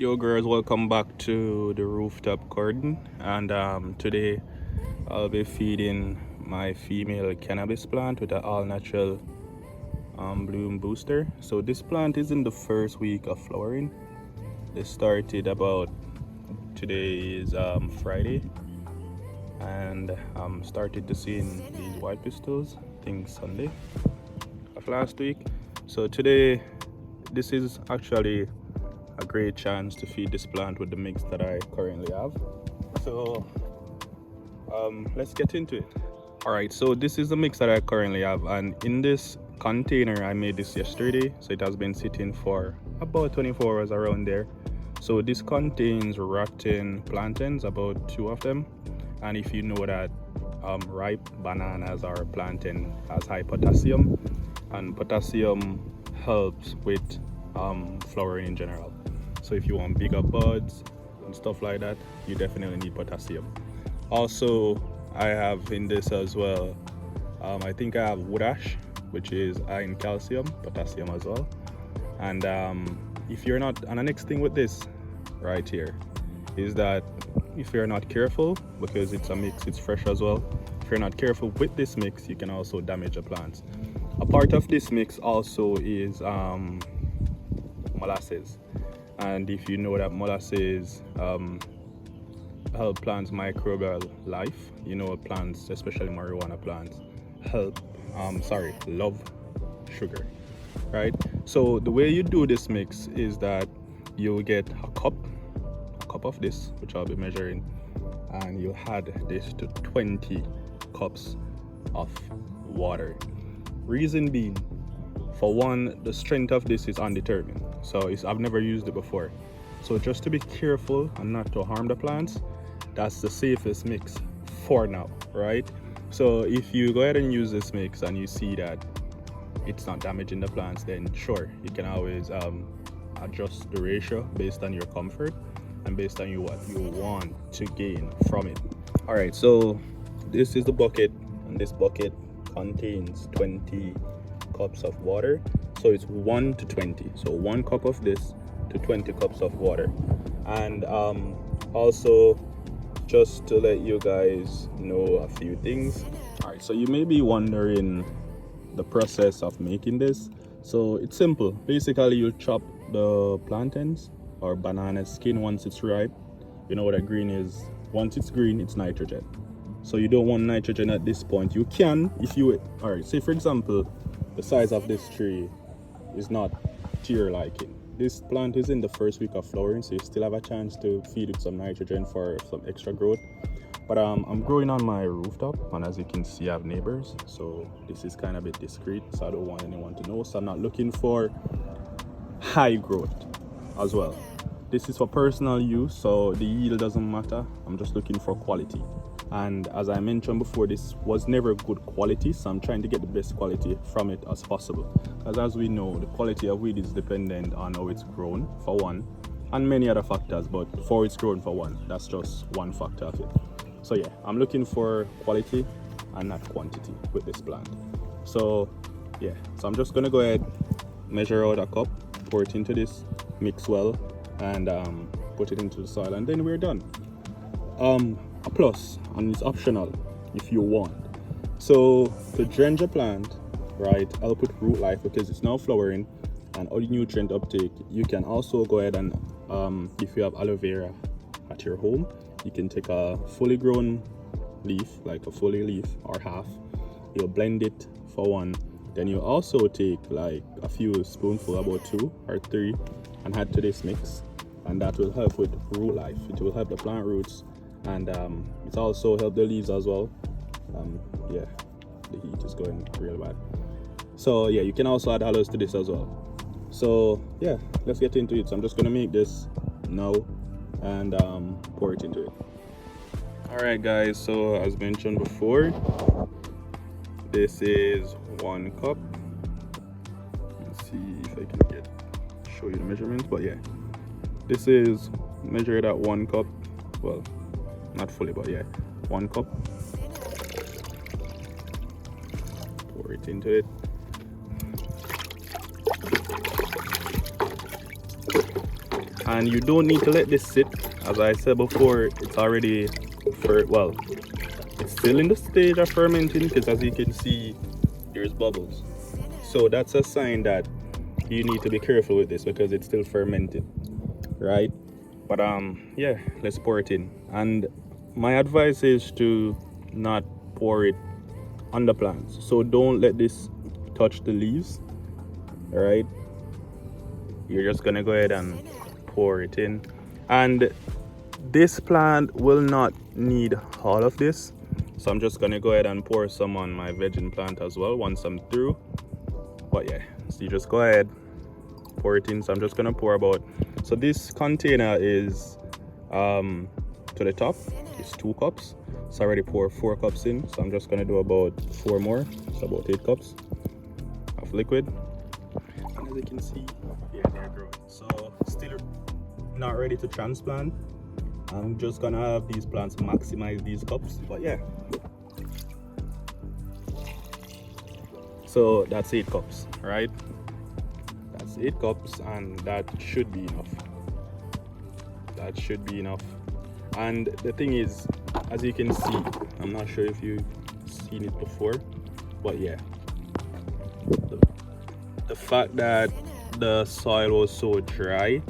Yo girls, welcome back to the rooftop garden, and today I'll be feeding my female cannabis plant with an all-natural bloom booster. So this plant is in the first week of flowering. They started about, today is Friday, and started to see these white pistils, I think Sunday of last week. So today, this is actually a great chance to feed this plant with the mix that I currently have. So let's get into it. All right, so this is the mix that I currently have, and in this container I made this yesterday, so it has been sitting for about 24 hours around there. So this contains rotten plantains, about 2 of them, and if you know that ripe bananas or plantain has high potassium, and potassium helps with flowering in general. So if you want bigger buds and stuff like that, you definitely need potassium. Also, I have in this as well, I think I have wood ash, which is high in calcium, potassium as well. And if you're not, and the next thing with this right here is that if you're not careful, because it's a mix, it's fresh as well, if you're not careful with this mix, you can also damage the plants. A part of this mix also is molasses, and if you know that molasses help plants microbial life, you know, plants, especially marijuana plants, love sugar, right? So the way you do this mix is that you'll get a cup of this, which I'll be measuring, and you'll add this to 20 cups of water. Reason being, for one, the strength of this is undetermined, so I've never used it before. So just to be careful and not to harm the plants, that's the safest mix for now, right? So if you go ahead and use this mix and you see that it's not damaging the plants, then sure, you can always adjust the ratio based on your comfort and based on what you want to gain from it. All right, so this is the bucket, and this bucket contains 20 cups of water, so it's 1 to 20, so 1 cup of this to 20 cups of water. And also, just to let you guys know a few things. All right, so you may be wondering the process of making this. So it's simple. Basically, you chop the plantains or banana skin once it's ripe. You know what a green is. Once it's green, it's nitrogen, so you don't want nitrogen at this point. You can, if you, all right, say for example, the size of this tree is not to your liking. This plant is in the first week of flowering, so you still have a chance to feed it some nitrogen for some extra growth. But I'm growing on my rooftop, and as you can see, I have neighbors, so this is kind of a bit discreet, so I don't want anyone to know. So I'm not looking for high growth as well. This is for personal use, so the yield doesn't matter. I'm just looking for quality. And as I mentioned before, this was never good quality, so I'm trying to get the best quality from it as possible. Because as we know, the quality of weed is dependent on how it's grown, for one, and many other factors, but for it's grown, for one, that's just one factor of it. So yeah, I'm looking for quality and not quantity with this plant. So yeah, so I'm just gonna go ahead, measure out a cup, pour it into this, mix well, and put it into the soil, and then we're done. A plus, and it's optional if you want. So to drench a plant, right, help with root life because it's now flowering and all the nutrient uptake, you can also go ahead and if you have aloe vera at your home, you can take a fully grown leaf, like a fully leaf or half, you'll blend it for one, then you also take like a few spoonful, about 2 or 3, and add to this mix, and that will help with root life. It will help the plant roots, and it's also help the leaves as well. Yeah, the heat is going real bad, so yeah, you can also add aloes to this as well. So yeah, let's get into it. So I'm just gonna make this now and pour it into it. All right guys, so as mentioned before, this is 1 cup. Let's see if I can show you the measurements, but yeah, this is measured at 1 cup. Well, not fully, but yeah, 1 cup. Pour it into it. And you don't need to let this sit. As I said before, it's already well, it's still in the stage of fermenting, because as you can see, there's bubbles. So that's a sign that you need to be careful with this because it's still fermented, right? But yeah, let's pour it in. And my advice is to not pour it on the plants. So don't let this touch the leaves, all right? You're just gonna go ahead and pour it in. And this plant will not need all of this, so I'm just gonna go ahead and pour some on my vegging plant as well once I'm through. But yeah, so you just go ahead, pour it in. So I'm just gonna pour about, so this container is to the top is 2 cups, so I already poured 4 cups in, so I'm just gonna do about 4 more, so about 8 cups of liquid. And as you can see, yeah, they're growing. So still not ready to transplant. I'm just gonna have these plants maximize these cups, but yeah. So that's 8 cups, right? That's 8 cups, and that should be enough. That should be enough. And the thing is, as you can see, I'm not sure if you've seen it before, but yeah, the fact that the soil was so dry,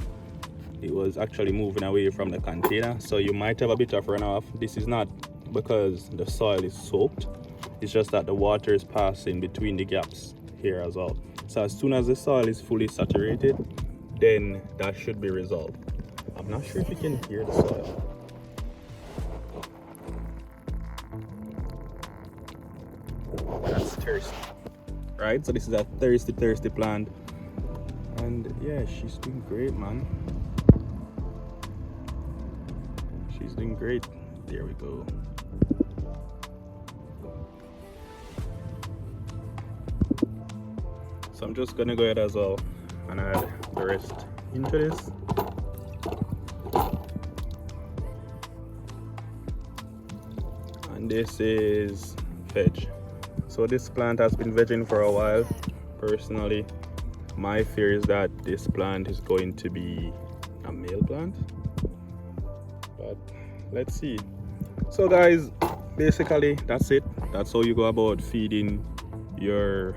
it was actually moving away from the container, so you might have a bit of runoff. This is not because the soil is soaked, it's just that the water is passing between the gaps here as well. So as soon as the soil is fully saturated, then that should be resolved. I'm not sure if you can hear the soil. That's thirsty, right? So this is a thirsty plant, and yeah, she's doing great, man. She's doing great. There we go. So I'm just gonna go ahead as well and add the rest into this. And this is veg. So this plant has been vegging for a while. Personally, my fear is that this plant is going to be a male plant, but let's see. So guys, basically that's it. That's how you go about feeding your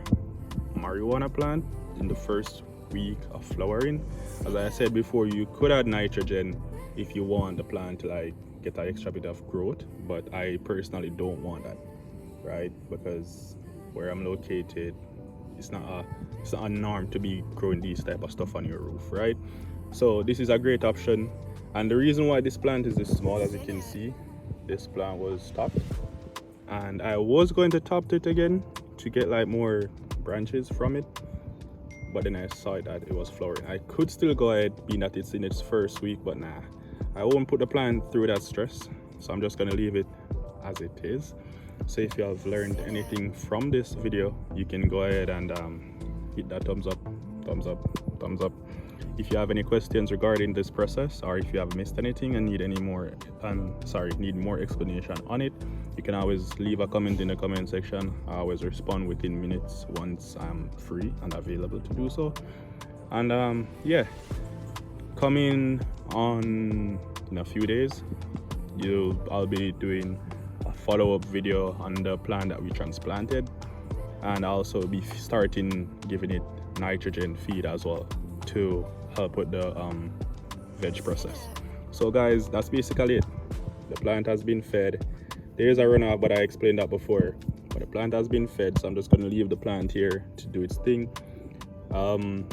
marijuana plant in the first week of flowering. As I said before, you could add nitrogen if you want the plant to like get an extra bit of growth, but I personally don't want that, right? Because where I'm located, it's not a norm to be growing these type of stuff on your roof, right? So this is a great option. And the reason why this plant is this small, as you can see, this plant was topped, and I was going to top it again to get like more branches from it, but then I saw that it was flowering. I could still go ahead, being that it's in its first week, but nah, I won't put the plant through that stress, so I'm just gonna leave it as it is. So if you have learned anything from this video, you can go ahead and hit that thumbs up. If you have any questions regarding this process, or if you have missed anything and need any more need more explanation on it, you can always leave a comment in the comment section. I always respond within minutes once I'm free and available to do so. And yeah, coming on in a few days, I'll be doing a follow-up video on the plant that we transplanted, and I'll also be starting giving it nitrogen feed as well to help with the veg process. So guys, that's basically it. The plant has been fed. There is a runoff, but I explained that before, but the plant has been fed, so I'm just going to leave the plant here to do its thing.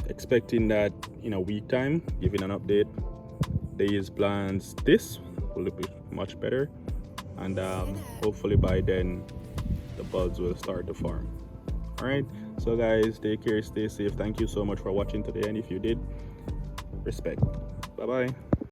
Expecting that in a week time, giving an update. These plants, this will look much better, and hopefully by then the buds will start to form. All right, so guys, take care, stay safe. Thank you so much for watching today, and if you did, respect. Bye bye.